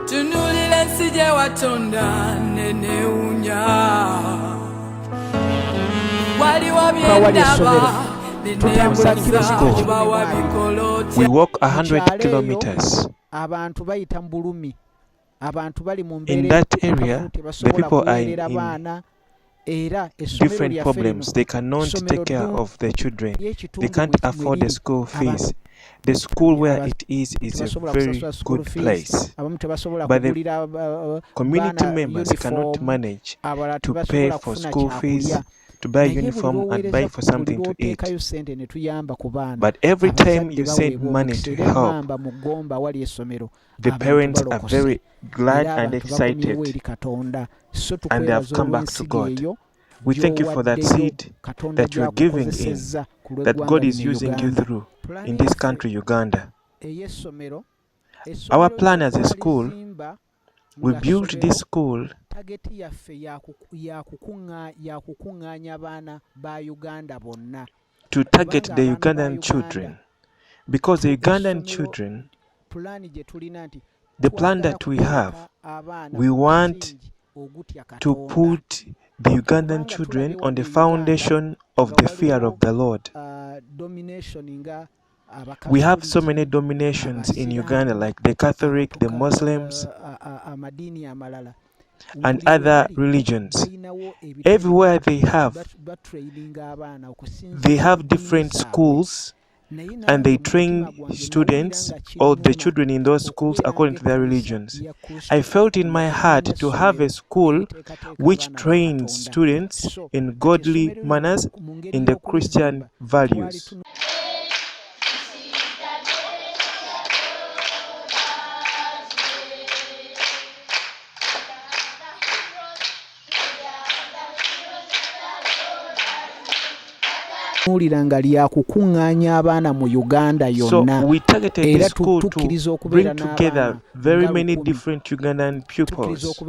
tunulira ensi gye watonda nenewunya waliwo byendaba We walk 100 kilometers. In that area, the people are in different problems. They cannot take care of the children. They can't afford the school fees. The school where it is a very good place. But the community members cannot manage to pay for school fees, to buy uniform and buy for something to eat. But every time you send money to help, the parents are very glad and excited, and they have come back to God. We thank you for that seed that you are giving in, that God is using you through in this country, Uganda. Our plan as a school, we built this school to target the Ugandan children, because the Ugandan children, the plan that we have, we want to put the Ugandan children on the foundation of the fear of the Lord. We have so many dominations in Uganda, like the Catholic, the Muslims, and other religions. Everywhere they have different schools, and they train students or the children in those schools according to their religions. I felt in my heart to have a school which trains students in godly manners, in the Christian values. So we targeted the school to bring together very many different Ugandan pupils.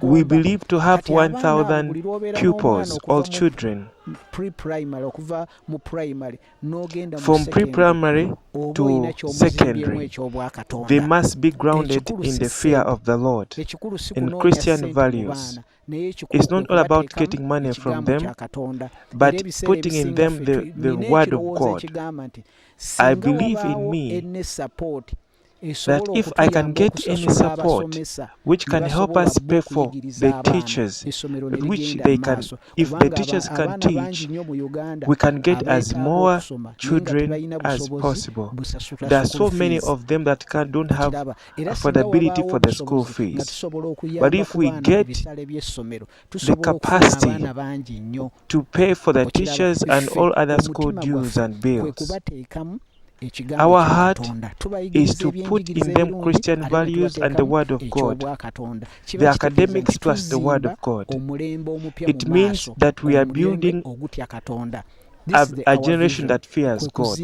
We believe to have 1,000 pupils, all children, from pre-primary to secondary. They must be grounded in the fear of the Lord, in Christian values. It's not all about getting money from them, but putting in them the word of God. I believe in me that if I can get any support which can help us pay for the teachers, which they can, if the teachers can teach, we can get as more children as possible. There are so many of them that don't have affordability for the school fees. But if we get the capacity to pay for the teachers and all other school dues and bills, our heart is to put in them Christian values and the Word of God, the academics plus the Word of God. It means that we are building a generation that fears God,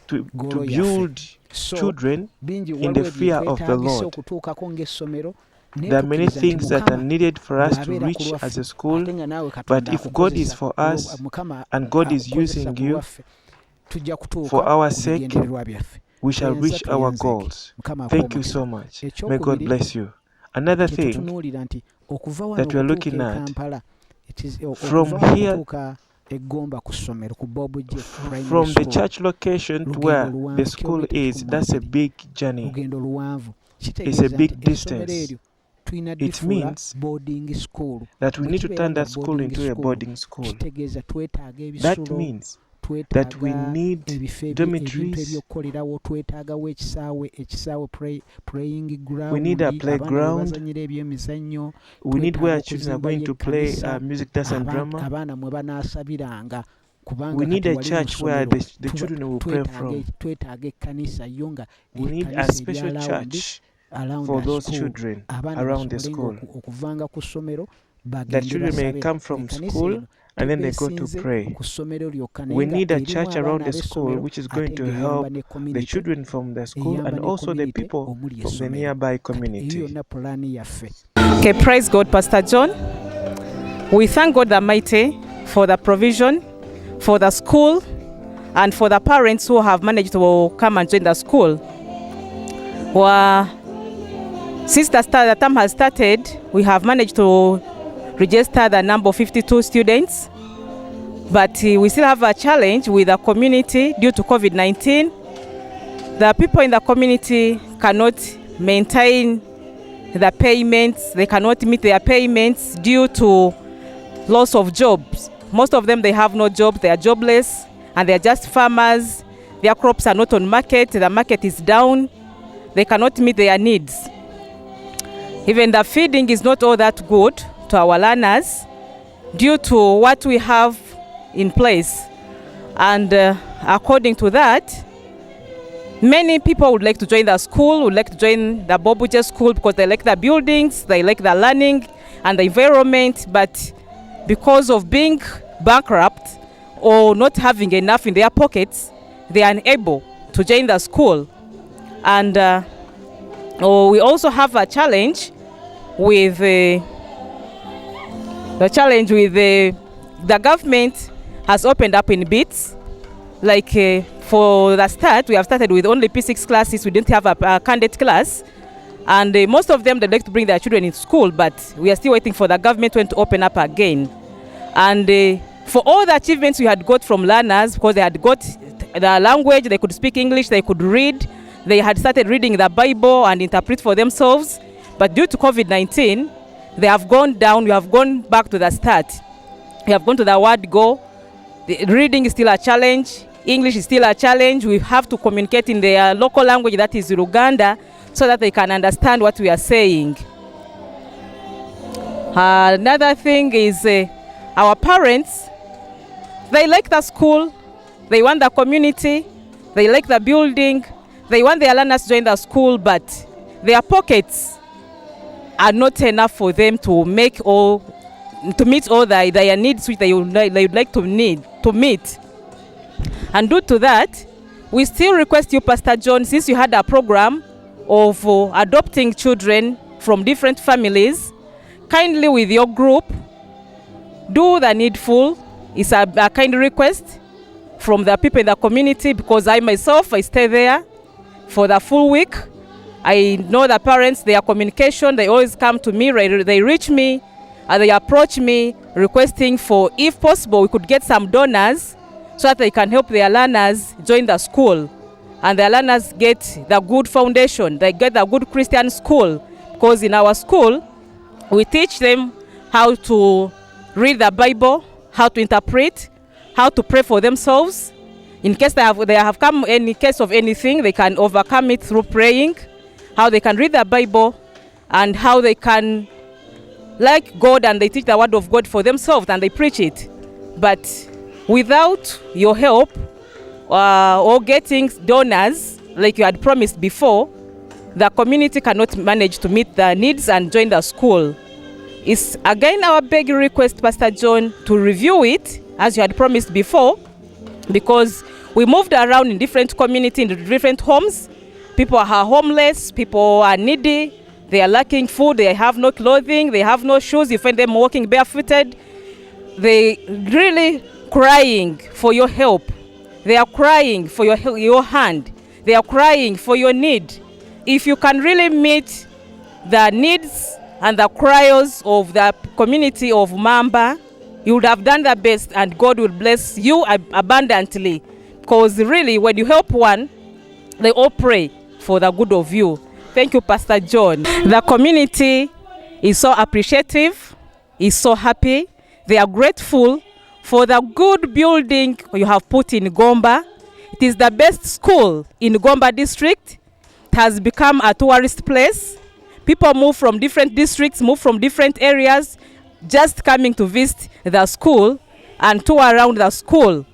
to build children in the fear of the Lord. There are many things that are needed for us to reach as a school, but if God is for us and God is using you for our sake, we shall reach our goals. Thank you so much. May God bless you. Another thing that we are looking at, from here, from the church location to where the school is, that's a big journey. It's a big distance. It means that we need to turn that school into a boarding school. That means that we need dormitories, we need a playground, we need where children are going to play music, dance and drama. We need a church where the children will pray from. We need a special church for those children around the school, that children may come from school and then they go to pray. We need a church around the school which is going to help the children from the school and also the people from the nearby community. Okay, praise God, Pastor John. We thank God Almighty for the provision, for the school, and for the parents who have managed to come and join the school. Since the term has started, we have managed to register the number of 52 students, but we still have a challenge with the community due to COVID-19. The people in the community cannot maintain the payments, they cannot meet their payments due to loss of jobs. Most of them, they have no jobs, they are jobless, and they are just farmers. Their crops are not on market, the market is down, they cannot meet their needs. Even the feeding is not all that good to our learners due to what we have in place. And according to that, many people would like to join the school, would like to join the Bobuche school because they like the buildings, they like the learning and the environment, but because of being bankrupt or not having enough in their pockets, they are unable to join the school. And we also have a challenge with the government has opened up in bits. Like for the start, we have started with only P6 classes. We didn't have a candidate class. And most of them, they like to bring their children in school, but we are still waiting for the government to open up again. And for all the achievements we had got from learners, because they had got the language, they could speak English, they could read, they had started reading the Bible and interpret for themselves. But due to COVID-19, they have gone down, we have gone back to the start. We have gone to the word go. The reading is still a challenge. English is still a challenge. We have to communicate in their local language, that is Luganda, so that they can understand what we are saying. Another thing is our parents, they like the school, they want the community, they like the building, they want their learners to join the school, but their pockets are not enough for them to meet all their needs which they would like to meet. And due to that, we still request you, Pastor John, since you had a program of adopting children from different families, kindly with your group, do the needful. It's a kind request from the people in the community, because I myself, I stay there for the full week. I know the parents, their communication, they always come to me, they reach me, and they approach me requesting for, if possible, we could get some donors so that they can help their learners join the school. And their learners get the good foundation, they get the good Christian school. Because in our school, we teach them how to read the Bible, how to interpret, how to pray for themselves. In case they have come any case of anything, they can overcome it through praying, how they can read the Bible, and how they can like God, and they teach the word of God for themselves and they preach it. But without your help or getting donors like you had promised before, the community cannot manage to meet the needs and join the school. It's again our big request, Pastor John, to review it as you had promised before, because we moved around in different communities, in different homes. People are homeless, people are needy, they are lacking food, they have no clothing, they have no shoes, you find them walking barefooted. They really crying for your help. They are crying for your hand. They are crying for your need. If you can really meet the needs and the cries of the community of Mamba, you would have done the best, and God will bless you abundantly. Because really, when you help one, they all pray for the good of you. Thank you, Pastor John. The community is so appreciative, is so happy. They are grateful for the good building you have put in Gomba. It is the best school in Gomba district. It has become a tourist place. People move from different districts, move from different areas, just coming to visit the school and tour around the school.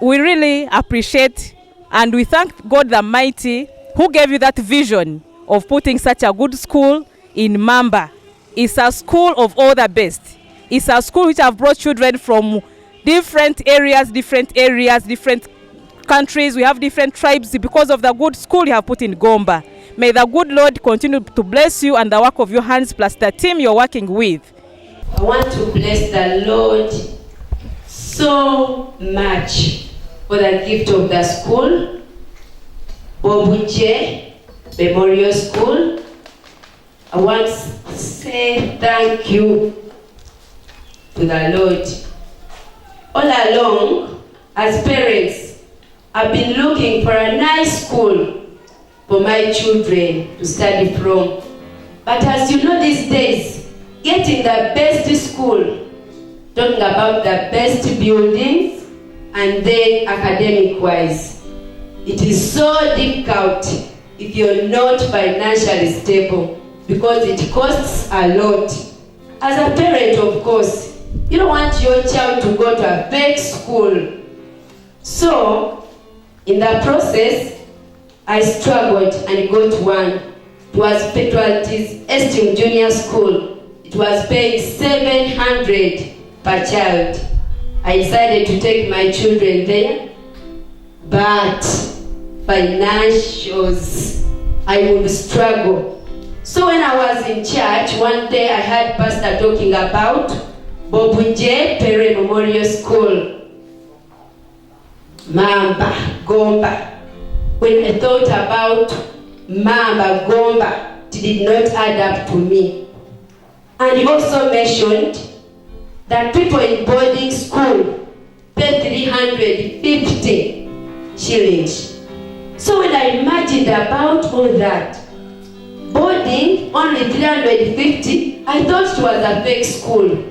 We really appreciate and we thank God the Mighty who gave you that vision of putting such a good school in Mamba. It's a school of all the best. It's a school which have brought children from different areas, different countries. We have different tribes because of the good school you have put in Gomba. May the good Lord continue to bless you and the work of your hands plus the team you're working with. I want to bless the Lord so much for the gift of the school, Bobuje Memorial School. I want to say thank you to the Lord. All along, as parents, I've been looking for a nice school for my children to study from. But as you know these days, getting the best school, talking about the best buildings, and then academic-wise, it is so difficult if you're not financially stable, because it costs a lot. As a parent, of course, you don't want your child to go to a fake school. So, in that process, I struggled and got one. It was Estim Junior School. It was paying $700 per child. I decided to take my children there, but financials, I would struggle. So when I was in church, one day I heard Pastor talking about Bobuje Pere Memorial School, Mamba, Gomba. When I thought about Mamba, Gomba, it did not add up to me. And he also mentioned that people in boarding school pay 350 shillings. So when I imagined about all that, boarding only 350, I thought it was a fake school.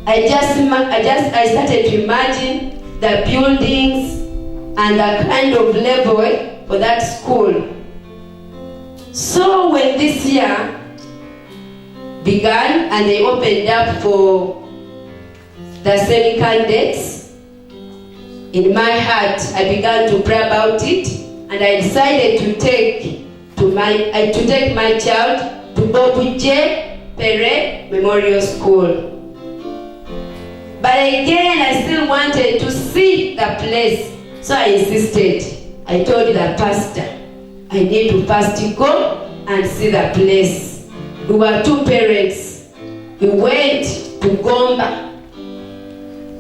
I started to imagine the buildings and the kind of level for that school. So when this year began and they opened up for the semi-candidates, in my heart I began to pray about it, and I decided to take my child to Bobuje Pere Memorial School. But again, I still wanted to see the place, so I insisted. I told the pastor, I need to first go and see the place. We were two parents. We went to Gomba,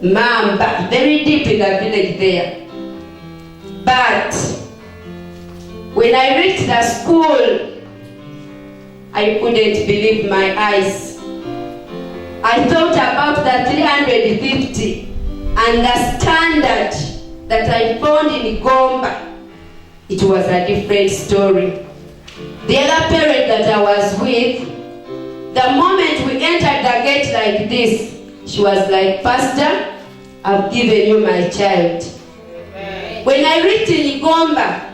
Mamba, very deep in the village there. But when I reached the school, I couldn't believe my eyes. I thought about the 350 and the standard that I found in Gomba. It was a different story. The other parent that I was with, the moment we entered the gate like this, she was like, Pastor, I've given you my child. When I reached in Gomba,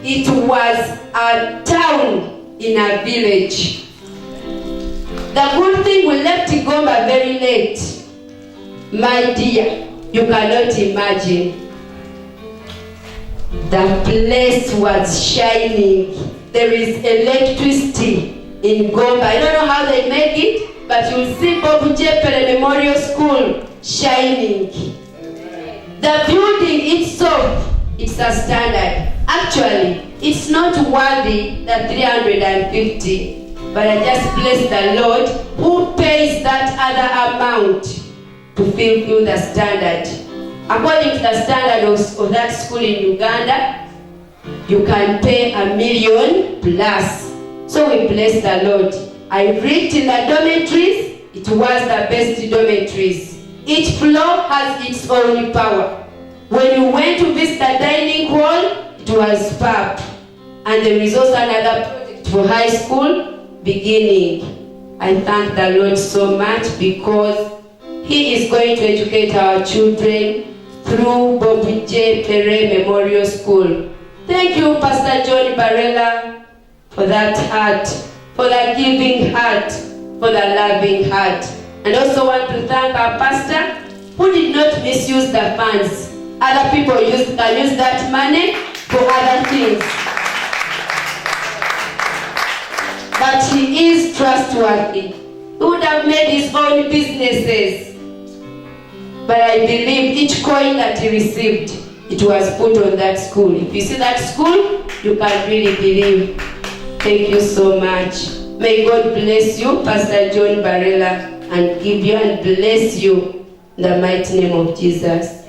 it was a town in a village. The good thing, we left Gomba very late. My dear, you cannot imagine. The place was shining. There is electricity in Gomba. I don't know how they make it, but you'll see Bobuje Pere Memorial School shining. The building itself, it's a standard. Actually, it's not worthy the 350. But I just bless the Lord who pays that other amount to fulfill the standard. According to the standard of that school in Uganda, you can pay $1 million plus. So we bless the Lord. I read in the dormitories, it was the best dormitories. Each floor has its own power. When you went to visit the dining hall, it was superb. And there is also another project for high school beginning. I thank the Lord so much because He is going to educate our children through Bobuje Pere Memorial School. Thank you, Pastor John Barella, for that heart, for the giving heart, for the loving heart. And also want to thank our pastor who did not misuse the funds. Other people can use that money for other things. But he is trustworthy. He would have made his own businesses. But I believe each coin that he received, it was put on that school. If you see that school, you can really believe. Thank you so much. May God bless you, Pastor John Barella, and give you and bless you in the mighty name of Jesus.